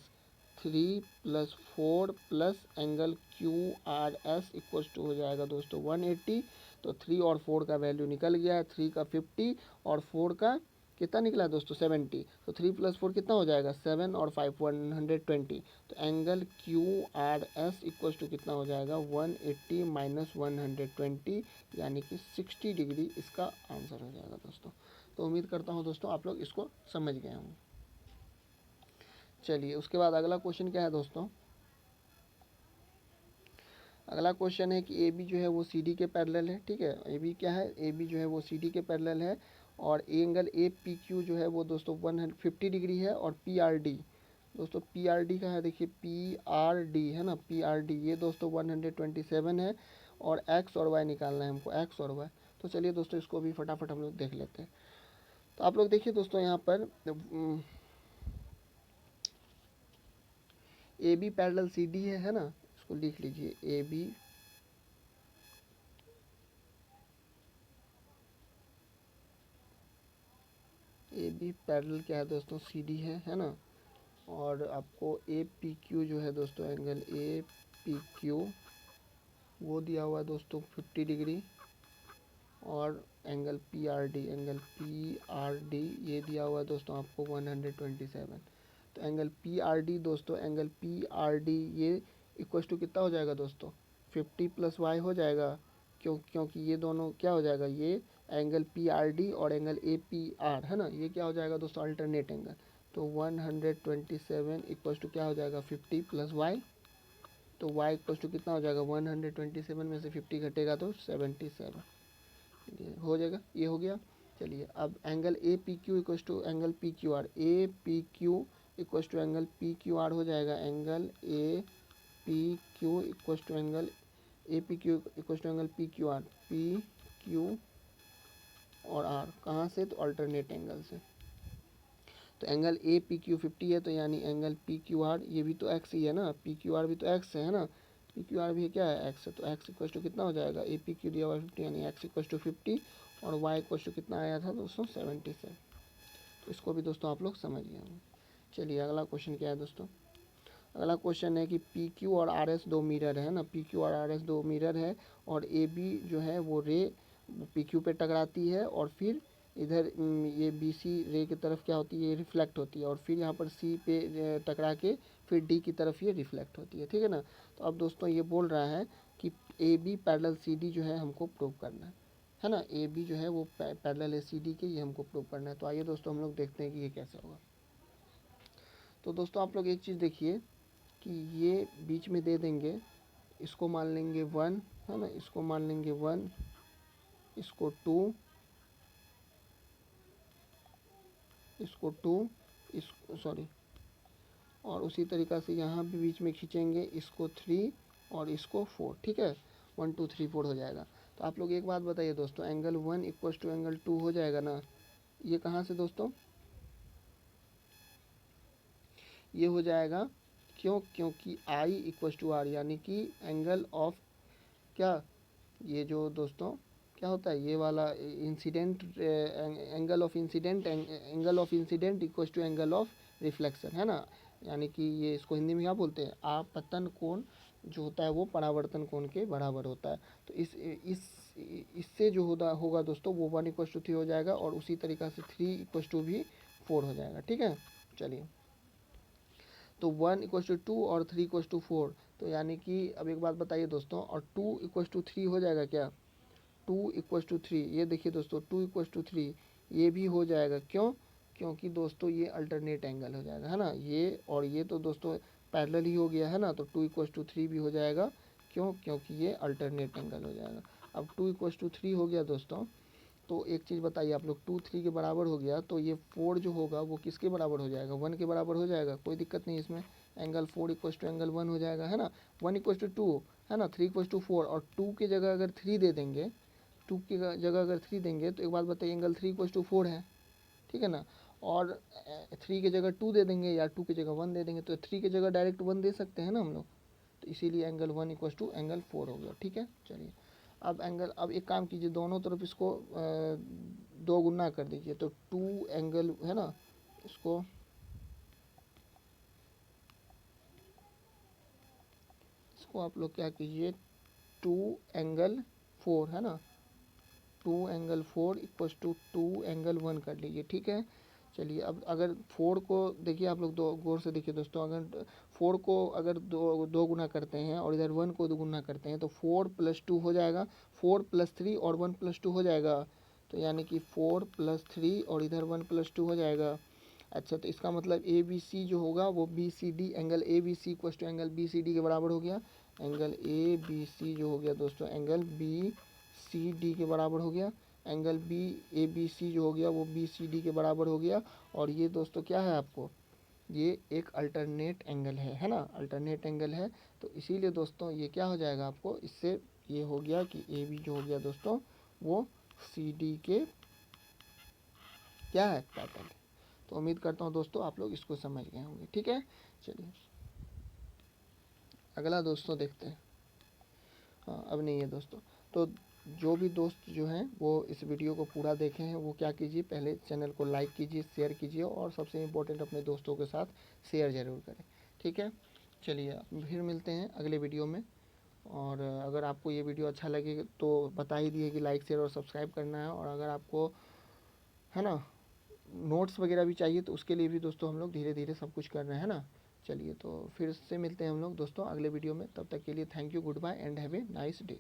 3 + 4 plus angle QRS = हो जाएगा दोस्तों 180। तो 3 और 4 का वैल्यू निकल गया है, 3 का 50 और 4 का कितना निकला है दोस्तों 70। तो 3 + 4 कितना हो जाएगा 7 और 5 120। तो एंगल QRS = कितना हो जाएगा 180 - 120 यानी कि 60 डिग्री इसका आंसर हो जाएगा दोस्तों। तो उम्मीद करता हूँ दोस्तों आप लोग इसको समझ गए होंगे। चलिए उसके बाद अगला क्वेश्चन क्या है दोस्तों, अगला क्वेश्चन है कि ए बी जो है वो सी डी के पैरेलल है। ठीक है, ए बी क्या है, ए बी जो है वो सी डी के पैरेलल है। और एंगल ए पी क्यू जो है वो दोस्तों 150 डिग्री है। और पी आर डी दोस्तों, पी आर डी का है, देखिए पी आर डी है ना, पी आर डी ये दोस्तों 127 है। और एक्स और वाई निकालना है हमको, एक्स और वाई। तो चलिए दोस्तों इसको भी फटाफट हम लोग देख लेते हैं। तो आप लोग देखिए दोस्तों, यहाँ पर A B parallel C D है ना, इसको लिख लीजिए ए बी पैरेलल क्या है दोस्तों, सी डी है ना। और आपको ए पी क्यू जो है दोस्तों, एंगल ए पी क्यू वो दिया हुआ है दोस्तों 50 डिग्री। और एंगल पी आर डी ये दिया हुआ है दोस्तों आपको 127। तो एंगल पी आर डी दोस्तों, एंगल पी आर डी ये = कितना हो जाएगा दोस्तों, 50 + y हो जाएगा। क्योंकि ये दोनों क्या हो जाएगा, ये एंगल पी आर डी और एंगल ए पी आर है ना, ये क्या हो जाएगा दोस्तों अल्टरनेट एंगल। तो 127 = क्या हो जाएगा 50 + y। तो y = कितना हो जाएगा 127 में से 50 घटेगा तो 77, ये हो जाएगा, ये हो गया। चलिए अब angle A P Q = angle P Q R, A P Q = angle P Q R हो जाएगा। Angle A P Q = angle A P Q = angle P Q R, P Q और आर कहाँ से, तो अल्टरनेट एंगल से। तो angle A P Q 50 है, तो यानी एंगल पी क्यू आर ये भी तो एक्स ही है ना, पी क्यू आर भी तो एक्स है ना, पी क्यू आर भी क्या है एक्स है। तो एक्स = कितना हो जाएगा, ए पी क्यू दिया हुआ 50 यानी एक्स = 50 और वाई = कितना आया था दोस्तों 77। तो इसको भी दोस्तों आप लोग समझ गए होंगे। चलिए अगला क्वेश्चन क्या है दोस्तों, अगला क्वेश्चन है कि पी क्यू और आर एस दो मिरर है ना, पी क्यू और आर एस दो मिरर है। और ए बी जो है वो रे पी क्यू पे टकराती है, और फिर इधर ये बी सी रे की तरफ क्या होती है, ये रिफ्लेक्ट होती है। और फिर यहाँ पर सी पे टकरा के फिर डी की तरफ ये रिफ्लेक्ट होती है। ठीक है ना। तो अब दोस्तों ये बोल रहा है कि A B parallel C D जो है हमको प्रूव करना है ना, ए बी जो है वो पैरेलल है सी डी के, ये हमको प्रूव करना है। तो आइए दोस्तों हम लोग देखते हैं कि ये कैसे होगा। तो दोस्तों आप लोग एक चीज़ देखिए कि ये बीच में दे देंगे, इसको मान लेंगे 1 है ना, इसको मान लेंगे 1, इसको 2, इसको 2, इस सॉरी, और उसी तरीक़ा से यहाँ भी बीच में खींचेंगे, इसको 3 और इसको 4। ठीक है, 1 2 3 4 हो जाएगा। तो आप लोग एक बात बताइए दोस्तों, एंगल 1 = एंगल 2 हो जाएगा ना, ये कहाँ से दोस्तों, ये हो जाएगा क्योंकि I = R यानी कि एंगल ऑफ क्या, ये जो दोस्तों क्या होता है, ये वाला incident angle of incident, angle of incident = angle of reflection है ना। यानी कि ये इसको हिंदी में क्या बोलते हैं, आपतन कोण जो होता है वो परावर्तन कोण के बराबर होता है। तो इससे जो होगा दोस्तों वो 1 = 3 हो जाएगा, और उसी तरीक़ा से 3 = भी 4 हो जाएगा। ठीक है, चलिए तो 1 इक्वल्स टू 2 और 3 इक्वल्स टू 4, तो यानी कि अब एक बात बताइए दोस्तों, और 2 इक्वल्स टू 3 हो जाएगा क्या? 2 इक्वल्स टू 3, ये देखिए दोस्तों 2 इक्वल्स टू 3 ये भी हो जाएगा। क्यों? क्योंकि दोस्तों ये अल्टरनेट एंगल हो जाएगा, है ना, ये और ये तो दोस्तों पैरेलल ही हो गया है ना, तो 2 इक्वल्स टू 3 भी हो जाएगा। क्यों? क्योंकि ये अल्टरनेट एंगल हो जाएगा। अब 2 इक्वल्स टू 3 हो गया दोस्तों, तो एक चीज़ बताइए आप लोग, 2 3 के बराबर हो गया, तो ये 4 जो होगा वो किसके बराबर हो जाएगा? 1 के बराबर हो जाएगा, कोई दिक्कत नहीं इसमें। एंगल 4 इक्वल्स टू एंगल 1 हो जाएगा, है ना। 1 इक्वल्स टू 2 है ना, 3 इक्वल्स टू 4, और 2 की जगह अगर 3 दे देंगे, 2 की जगह अगर 3 देंगे, तो एक बात बताइए, एंगल 3 इक्वल्स टू 4 है, ठीक है ना। और 3 की जगह 2 दे देंगे या 2 की जगह 1 दे देंगे, तो 3 की जगह डायरेक्ट 1 दे सकते हैं ना हम लोग, तो इसीलिए एंगल 1 इक्वल्स टू एंगल 4 हो गया, ठीक है। चलिए अब एक काम कीजिए, दोनों तरफ इसको 2 गुना कर दीजिए, तो 2 एंगल है ना, इसको आप लोग क्या कीजिए, 2 एंगल 4 है ना, 2 एंगल 4 इक्वल्स टू 2 एंगल 1 कर लीजिए, ठीक है। चलिए अब अगर 4 को देखिए आप लोग, दो गौर से देखिए दोस्तों, अगर 4 को अगर दो गुना करते हैं और इधर 1 को 2 गुना करते हैं, तो 4 प्लस 2 हो जाएगा, 4 प्लस 3 और 1 प्लस 2 हो जाएगा, तो यानी कि 4 प्लस 3 और इधर 1 प्लस 2 हो जाएगा। अच्छा, तो इसका मतलब ए बी सी जो होगा वो B C D, angle A B C equals to angle B C D के बराबर हो गया। एंगल ए बी सी जो हो गया दोस्तों, एंगल बी सी डी के बराबर हो गया। Angle B A B C जो हो गया वो बी सी डी के बराबर हो गया। और ये दोस्तों क्या है आपको, ये एक अल्टरनेट एंगल है ना, अल्टरनेट एंगल है। तो इसीलिए दोस्तों ये क्या हो जाएगा आपको, इससे ये हो गया कि ए बी जो हो गया दोस्तों वो सी डी के क्या है, पैरेलल। तो उम्मीद करता हूँ दोस्तों आप लोग इसको समझ गए होंगे, ठीक है। चलिए अगला दोस्तों देखते हैं। हाँ, अब नहीं है दोस्तों, तो जो भी दोस्त जो हैं वो इस वीडियो को पूरा देखे हैं वो क्या कीजिए, पहले चैनल को लाइक कीजिए, शेयर कीजिए, और सबसे इम्पोर्टेंट अपने दोस्तों के साथ शेयर ज़रूर करें, ठीक है। चलिए फिर मिलते हैं अगले वीडियो में। और अगर आपको ये वीडियो अच्छा लगे तो बता ही दिए कि लाइक शेयर और सब्सक्राइब करना है। और अगर आपको है ना नोट्स वगैरह भी चाहिए तो उसके लिए भी दोस्तों हम लोग धीरे धीरे सब कुछ कर रहे हैं ना। चलिए तो फिर से मिलते हैं हम लोग दोस्तों अगले वीडियो में, तब तक के लिए thank you, goodbye and have a nice day.